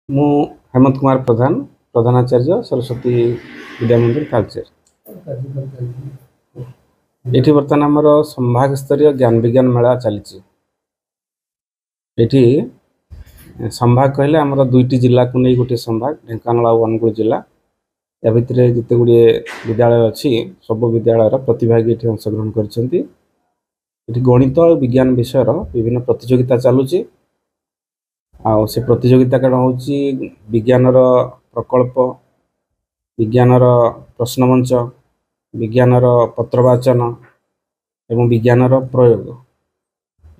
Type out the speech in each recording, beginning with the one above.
ମୁଁ ହେମନ୍ତ କୁମାର ପ୍ରଧାନ, ପ୍ରଧାନାଚାର୍ଯ୍ୟ ସରସ୍ୱତୀ ବିଦ୍ୟା ମନ୍ଦିର ତାଳଚେର। ଏଠି ବର୍ତ୍ତମାନ ଆମର ସମ୍ଭାଗ ସ୍ତରୀୟ ଜ୍ଞାନ ବିଜ୍ଞାନ ମେଳା ଚାଲିଛି। ଏଠି ସମ୍ଭାଗ କହିଲେ ଆମର ଦୁଇଟି ଜିଲ୍ଲାକୁ ନେଇ ଗୋଟିଏ ସମ୍ଭାଗ, ଢେଙ୍କାନାଳ ଆଉ ଅନୁଗୁଳ ଜିଲ୍ଲା। या भितर जिते गुड़े विद्यालय अच्छी सब विद्यालय प्रतिभागी ये अंशग्रहण करछंती। गणित और विज्ञान विषय विभिन्न प्रतियोगिता चलुची। से प्रतियोगिता कण हूँ विज्ञान प्रकल्प, विज्ञान प्रश्नमंच, विज्ञान पत्रवाचन एवं विज्ञान प्रयोग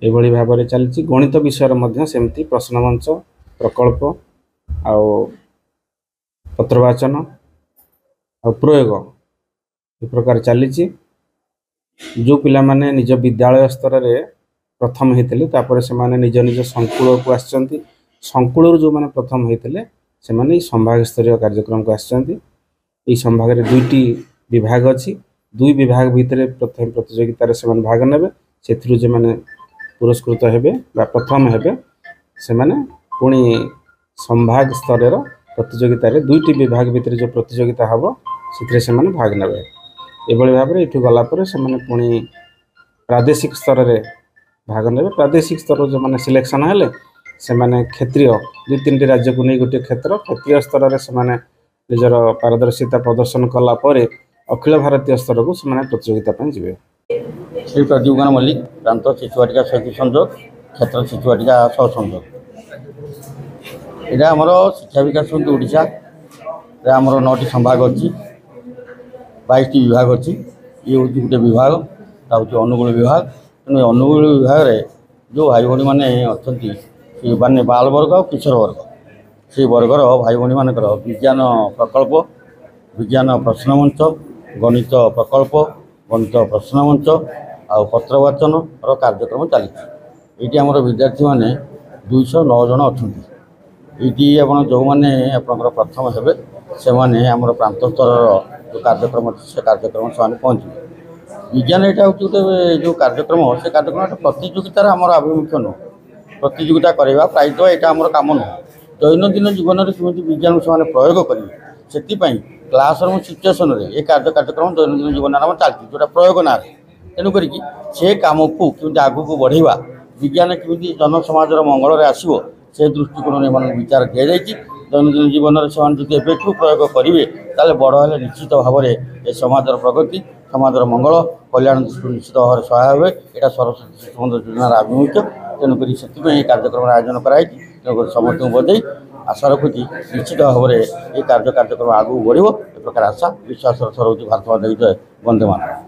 एभली भाव में चलती। गणित विषय सेमती प्रश्नमंच, प्रकल्प आ पत्रवाचन और प्रयोग ए प्रकार चली। जो पिला माने निज विद्यालय स्तर में प्रथम होते से माने निज निज संकुल को आसचंती। संकुल जो माने प्रथम होते से माने संभाग स्तरीय कार्यक्रम को आसचंती। ये संभाग में दुईटी विभाग अच्छी, दुई विभाग भितर प्रथम प्रतियोगिता से माने भाग नेबे। से जो माने पुरस्कृत हेबे बा प्रथम हेबे से माने पुणी संभाग स्तर प्रतियोगिता रे दुईटी विभाग भितर जो प्रतियोगिता हम से माने भाग नेबे। एभली भाव में इठू गलापर से माने पुणी प्रादेशिक स्तर में भाग नेबे। प्रादेशिक स्तर जो माने सिलेक्शन हेले से माने क्षेत्रीय दुई तीन राज्य को नहीं गोटे क्षेत्रीय स्तर में से माने निजर पारदर्शिता प्रदर्शन कला परे अखिल भारतीय स्तर को से माने प्रतियोगिता पे जिवे। श्री प्रदीप मल्लिक, प्रांत शिशुवाटिका सहित संजोग, क्षेत्र शिशुवाटिका सह संजोग। यहाँ आमर शिक्षा विकास समिति ओडिशा आमर 9टी संभाग अच्छी, 22टी विभाग अच्छी। ये हूँ गोटे विभाग हूँ अनुगुल विभाग। तेणु अनुगुल विभाग में जो भाई भाई मैंने अच्छा मानने बाल वर्ग और किशोर वर्ग से वर्गर भाई भाई मान विज्ञान प्रकल्प, विज्ञान प्रश्नमंच, गणित प्रकल्प, गणित प्रश्नमंच आ पत्रवाचन कार्यक्रम चली। ये आम विद्यार्थी मैंने 209 जन अच्छा। ये आप जो मैंने आपंकर प्रथम हे से आम प्रांत स्तर जो कार्यक्रम अच्छे से कार्यक्रम से पहुँचे। विज्ञान यहाँ हूँ गोटे जो कार्यक्रम से कार्यक्रम प्रतियोगितार आमर आभिमुख्य नुह। प्रतियोगिता करवा प्रायतः यहाँ आम कम नुह। दैनंदिन जीवन में कमी विज्ञान से प्रयोग करेंगे से क्लासरूम सिचुएसन ये कार्यक्रम दैनंदिन जीवन में चलती जोटा प्रयोग ना। तेणुक से कम को कमी आग को बढ़ेवा, विज्ञान कमी जन समाज मंगल आसो से दृष्टिकोण में विचार दि जाएगी। दैनंदिन जीवन में से एवं प्रयोग करेंगे ताले बड़ हेल्ले निश्चित भाव में समाजर प्रगति, समाजर मंगल कल्याण दृष्टि निश्चित भाव में सहाय हुए। यहाँ सरस्वती शिशु मंदिर योजनार आभिमुख्य। तेणुक से कार्यक्रम आयोजन कराई। तेणुक समस्त बधाई। आशा रखुची निश्चित भाव में ये कार्यक्रम आगू बढ़। ए प्रकार आशा विश्वास सरोज भारत माता जय। वंदे मातरम।